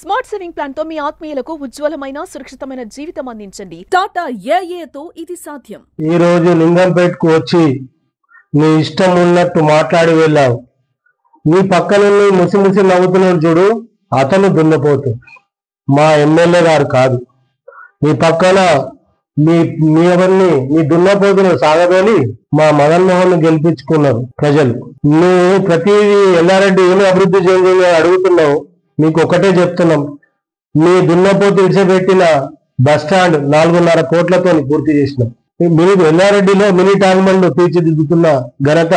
Smart saving plan తో మీ ఆత్మీయులకు ఉజ్వలమైన సురక్షితమైన జీవితం అందించండి. టాటా ఏఏతో ఇది సాధ్యం. ఈ రోజు లింగంపేటకు వచ్చి నీ ఇష్టం ఉన్నట్టు మాట్లాడి వెళ్ళావు. నీ పక్కన ముసి నవ్వుతున్నాడు చూడు, అతను దున్నపోతు, మా ఎమ్మెల్యే గారు కాదు. నీ పక్కన మీ ఎవరిని నీ దున్నపోతును సాగదోలి మా మదన్ మోహన్ గెలిపించుకున్నారు ప్రజలు. నువ్వు ప్రతిదీ ఎల్లారెడ్డి ఏమి అభివృద్ధి చెందిందని అడుగుతున్నావు. నీకు ఒకటే చెప్తున్నాం, మీ దున్నపోతు ఇడిచిపెట్టిన బస్టాండ్ 4.5 కోట్లతో పూర్తి చేసినాం. మీరు ఎల్లారెడ్డిలో మినీ ట్యాంక్ తీర్చిదిద్దుతున్న ఘనత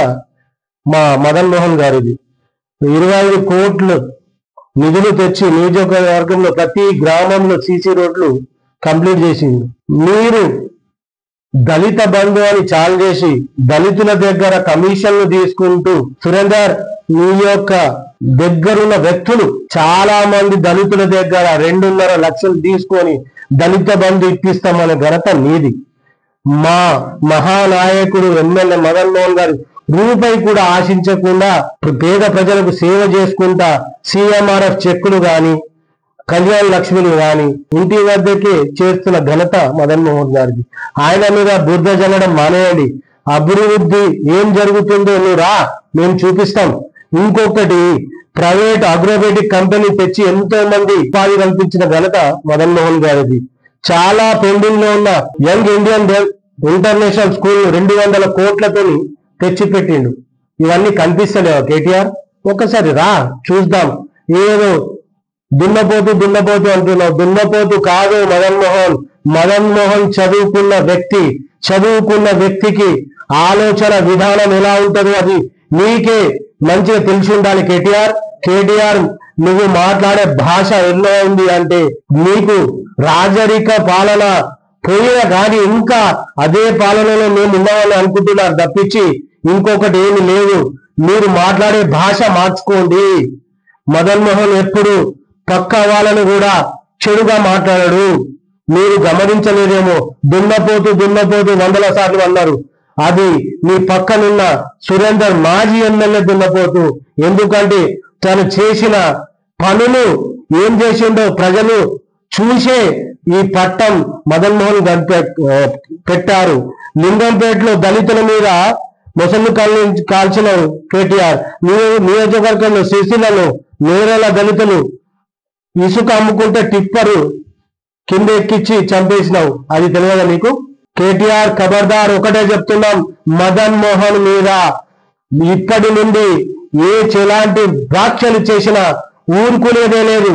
మా మదన్ మోహన్ గారిది. 25 కోట్లు నిధులు తెచ్చి నియోజకవర్గంలో ప్రతి గ్రామంలో సీసీ రోడ్లు కంప్లీట్ చేసింది. మీరు దళిత బంధు అని చాలు చేసి దళితుల దగ్గర కమిషన్లు తీసుకుంటూ సురేందర్, మీ యొక్క దగ్గరున్న వ్యక్తులు చాలా మంది దళితుల దగ్గర 2.5 లక్షలు తీసుకొని దళిత బంధు ఇప్పిస్తామనే ఘనత నీది. మా మహానాయకుడు ఎమ్మెల్యే మదన్ మోహన్ గారు రూపాయి కూడా ఆశించకుండా పేద ప్రజలకు సేవ చేసుకుంటా సిఎంఆర్ఎఫ్ చెక్కులు గాని కళ్యాణ లక్ష్మిని గాని ఇంటి వద్దకే చేస్తున్న ఘనత మదన్ మోహన్ గారిది. ఆయన మీద బుద్ధ జల్లడం మానేయండి. అభివృద్ధి ఏం జరుగుతుందో నువ్వు రా, మేము చూపిస్తాం. ఇంకొకటి, ప్రైవేట్ అగ్రోబేటిక్ కంపెనీ తెచ్చి ఎంతో మంది ఉపాధి కల్పించిన ఘనత మదన్ మోహన్ గారిది. చాలా పెండింగ్ లో ఉన్న యంగ్ ఇండియన్ ఇంటర్నేషనల్ స్కూల్ 200 కోట్లతో తెచ్చిపెట్టిండు. ఇవన్నీ కనిపిస్తలేవా కేటీఆర్? ఒక్కసారి రా చూద్దాం. ఏదో దున్నపోతు అంటున్నావు. దున్నపోతు కాదు మదన్ మోహన్ చదువుకున్న వ్యక్తికి ఆలోచన విధానం ఎలా ఉంటుందో అది నీకే మంచిగా తెలిసి ఉండాలి. కేటీఆర్ నువ్వు మాట్లాడే భాష ఎన్నో ఉంది అంటే నీకు రాజరిక పాలన పోయినా కానీ ఇంకా అదే పాలనలో మేము ఉన్నామని అనుకుంటున్నారు తప్పించి ఇంకొకటి ఏమి లేదు. మీరు మాట్లాడే భాష మార్చుకోండి. మదన్ మోహన్ ఎప్పుడు పక్క వాళ్ళను కూడా చెడుగా మాట్లాడాడు. మీరు గమనించలేదేమో, దున్నపోతు 100 సార్లు అన్నారు. అది మీ పక్కనున్న సురేందర్ మాజీ ఎమ్మెల్యే దున్నపోతు. ఎందుకంటే తను చేసిన పనులు ఏం చేసిండో ప్రజలు చూసే ఈ పట్టం మదన్ మోహన్ పెట్టారు. లింగంపేటలో దళితుల మీద మొసళ్ళు కాల్చిన కేటీఆర్, నియోజకవర్గంలో సిసిలను నేరేల దళితులు ఇసుక అమ్ముకుంటే టిప్పరు కింద ఎక్కించి చంపేసినావు. అది తెలియదా నీకు? కేటీఆర్ ఖబర్దార్, ఒకటే చెప్తున్నాం, మదన్ మోహన్ మీద ఇప్పటి నుండి ఎలాంటి వ్యాఖ్యలు చేసినా ఊరుకునేదే లేదు.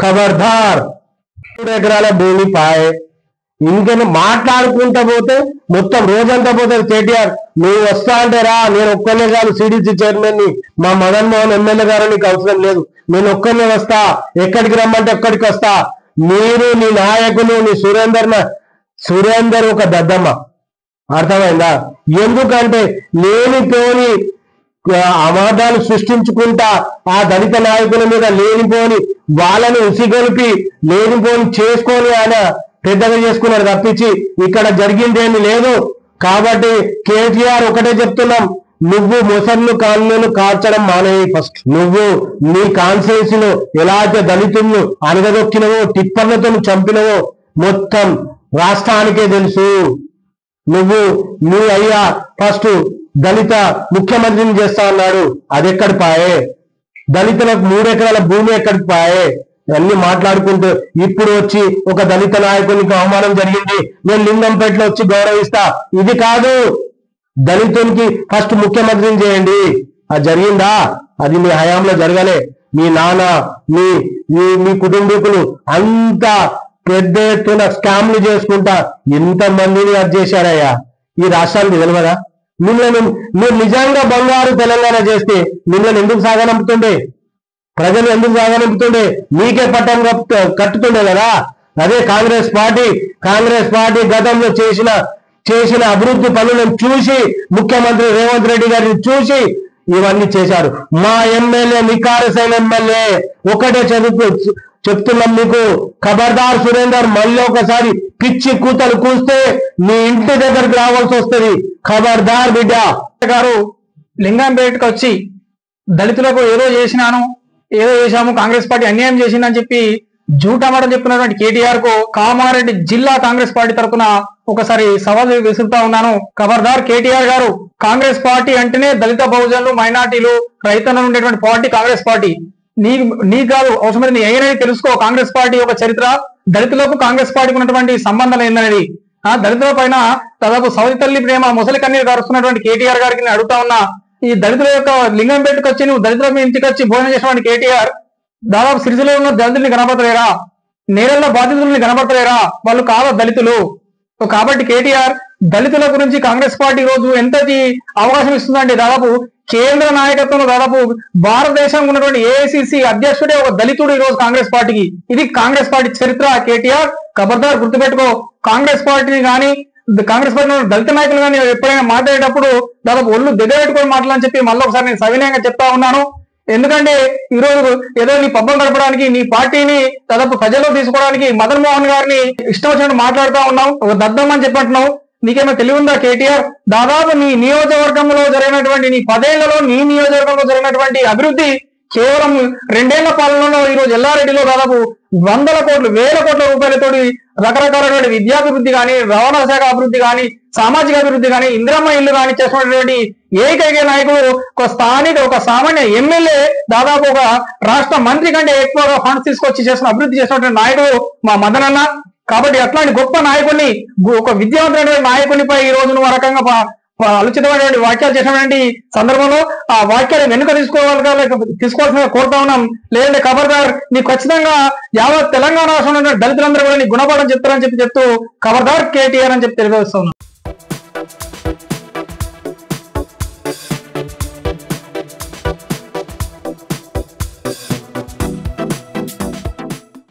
ఖబర్దార్. 3 ఎకరాల భూమి పాయే, ఇంకేనా మాట్లాడుకుంటా పోతే మొత్తం రోజంతా పోతుంది. కేటీఆర్ నువ్వు వస్తా అంటే రా, నేను ఒక్కనే కాదు సిడిసి చైర్మన్ ని, మా మదన్ మోహన్ ఎమ్మెల్యే గారు నీకు అవసరం లేదు, నేను ఒక్కనే వస్తా. ఎక్కడికి రమ్మంటే ఎక్కడికి వస్తా. మీరు నీ నాయకులు నీ సురేందర్ ఒక దద్దమ్మ, అర్థమైందా? ఎందుకంటే లేనిపోని అవాదాలు సృష్టించుకుంటా ఆ దళిత నాయకుల మీద లేనిపోని వాళ్ళని ఉసిగొలిపి లేనిపోని చేసుకొని ఆయన పెద్దగా చేసుకున్నారు తప్పించి ఇక్కడ జరిగిందేమీ లేదు. కాబట్టి కేటీఆర్ ఒకటే చెప్తున్నాం, నువ్వు మొసళ్ళు కాళ్ళను కాల్చడం మానేయి. ఫస్ట్ నువ్వు నీ కాన్స్టిట్యూన్సీలో ఎలా అయితే దళితులను అనగదొక్కినవో టిప్పర్లతో చంపినవో మొత్తం రాష్ట్రానికే తెలుసు. నువ్వు నీ అయ్యా ఫస్ట్ దళిత ముఖ్యమంత్రిని చేస్తా అన్నాడు, అది ఎక్కడి పాయే? దళితులకు 3 ఎకరాల భూమి ఎక్కడికి పాయే? అన్ని మాట్లాడుకుంటూ ఇప్పుడు వచ్చి ఒక దళిత నాయకునికి అవమానం జరిగింది, నేను లింగంపేటలో వచ్చి గౌరవిస్తా. ఇది కాదు, దళితునికి ఫస్ట్ ముఖ్యమంత్రిని చేయండి. అది జరిగిందా? అది మీ హయాంలో జరగలే. మీ నాన్న మీ కుటుంబీకులు అంతా పెద్ద ఎత్తున స్కామ్లు చేసుకుంటా ఎంతమందిని అది చేశారయ్యా. ఈ రాష్ట్రానికి తెలియదా? మీరు నిజంగా బంగారు తెలంగాణ చేస్తే మిమ్మల్ని ఎందుకు సాగనంపుతుండే? ప్రజలు ఎందుకు సాగనంపుతుండే? మీకే పట్టం కట్టుతుండే కదా. అదే కాంగ్రెస్ పార్టీ గతంలో చేసిన అభివృద్ధి పనులను చూసి ముఖ్యమంత్రి రేవంత్ రెడ్డి గారిని చూసి ఇవన్నీ చేశారు. మా ఎమ్మెల్యే నికారసైన ఎమ్మెల్యే. ఒకటే చెప్తున్నాం మీకు, ఖబర్దార్ సురేందర్, మళ్ళీ ఒకసారి పిచ్చి కూతలు కూస్తే మీ ఇంటి దగ్గరికి రావాల్సి వస్తుంది. ఖబర్దార్ బిడ్డ. గారు లింగంపేటకు వచ్చి దళితులకు ఏదో చేసినాను, ఏదో చేశాము, కాంగ్రెస్ పార్టీ అన్యాయం చేసిందని చెప్పి జూటమాటం చెప్తున్నటువంటి కేటీఆర్ కు కామారెడ్డి జిల్లా కాంగ్రెస్ పార్టీ తరఫున ఒకసారి సవాల్ విసురుతా ఉన్నాను. ఖబర్దార్ కేటీఆర్ గారు, కాంగ్రెస్ పార్టీ అంటేనే దళిత బహుజనులు, మైనార్టీలు, రైతన్నలు ఉండేటువంటి పార్టీ కాంగ్రెస్ పార్టీ. నీ కాదు అవసరమైతే నీ ఏదైనా తెలుసుకో. కాంగ్రెస్ పార్టీ యొక్క చరిత్ర, దళితులకు కాంగ్రెస్ పార్టీకి ఉన్నటువంటి సంబంధం ఏందనేది. దళితుల పైన దాదాపు సౌతి తల్లి ప్రేమ ముసలి కన్నీరు గారుస్తున్నటువంటి కేటీఆర్ గారికి నేను అడుగుతా ఉన్నా, ఈ దళితుల యొక్క లింగం పెట్టుకొచ్చి నువ్వు దళితుల మీ ఇంటికి వచ్చి భోజనం చేసినటువంటి కేటీఆర్, దాదాపు సిరిసిలో ఉన్న దళితుల్ని కనబడతలేరా? నేరల్లో బాధితుల్ని కనబడతలేరా? వాళ్ళు కాదు దళితులు. కాబట్టి కేటీఆర్ దళితుల గురించి కాంగ్రెస్ పార్టీ రోజు ఎంతటి అవకాశం ఇస్తుందంటే, దాదాపు కేంద్ర నాయకత్వంలో దాదాపు భారతదేశంలో ఉన్నటువంటి ఏఐసిసి అధ్యక్షుడే ఒక దళితుడు ఈ రోజు కాంగ్రెస్ పార్టీకి. ఇది కాంగ్రెస్ పార్టీ చరిత్ర. కేటీఆర్ ఖబర్దార్ గుర్తుపెట్టుకో. కాంగ్రెస్ పార్టీని కానీ, కాంగ్రెస్ పార్టీ దళిత నాయకులు కానీ ఎప్పుడైనా మాట్లాడేటప్పుడు దాదాపు ఒళ్ళు దగ్గర పెట్టుకొని మాట్లాడని చెప్పి మళ్ళీ ఒకసారి నేను సవినయంగా చెప్తా ఉన్నాను. ఎందుకంటే ఈ రోజు ఏదో నీ పబ్బం గడపడానికి, నీ పార్టీని దాదాపు ప్రజల్లో తీసుకోవడానికి మదన్ మోహన్ గారిని ఇష్టం వచ్చినట్టు మాట్లాడుతూ ఉన్నావు, ఒక దద్దం అని చెప్పంటున్నావు. నీకేమో తెలివి ఉందా కేటీఆర్? దాదాపు నీ నియోజకవర్గంలో జరిగినటువంటి, నీ 10 ఏళ్లలో నీ నియోజకవర్గంలో జరిగినటువంటి అభివృద్ధి కేవలం 2 ఏళ్ల పాలనలో ఈ రోజు ఎల్లారెడ్డిలో దాదాపు 100 కోట్లు 1000 కోట్ల రూపాయలతోటి రకరకాలైనటువంటి విద్యాభివృద్ధి కానీ, రవాణా శాఖ అభివృద్ధి కానీ, సామాజిక అభివృద్ధి కానీ, ఇందిరమ్మ ఇల్లు కానీ చేసినటువంటి ఏకైక నాయకుడు ఒక స్థానిక, ఒక సామాన్య ఎమ్మెల్యే, దాదాపు ఒక రాష్ట్ర మంత్రి కంటే ఎక్కువగా ఫండ్స్ తీసుకొచ్చి చేసిన అభివృద్ధి చేసినటువంటి నాయకుడు మా మదనన్న. కాబట్టి అట్లాంటి గొప్ప నాయకుడిని, ఒక విద్యావంతమైనటువంటి నాయకునిపై ఈ రోజు నువ్వు రకంగా అనుచితమైనటువంటి వ్యాఖ్యలు చేసినటువంటి సందర్భంలో ఆ వ్యాఖ్యలు వెనుక తీసుకోవాల్సిన కోరుతా ఉన్నాం. లేదంటే ఖబర్దార్, నీకు ఖచ్చితంగా యావత్ తెలంగాణ రాష్ట్రంలో దళితులందరూ కూడా నీ గుణపాఠం చెప్తారని చెప్తూ ఖబర్దార్ కేటీఆర్ అని చెప్పి తెలియజేస్తున్నాం.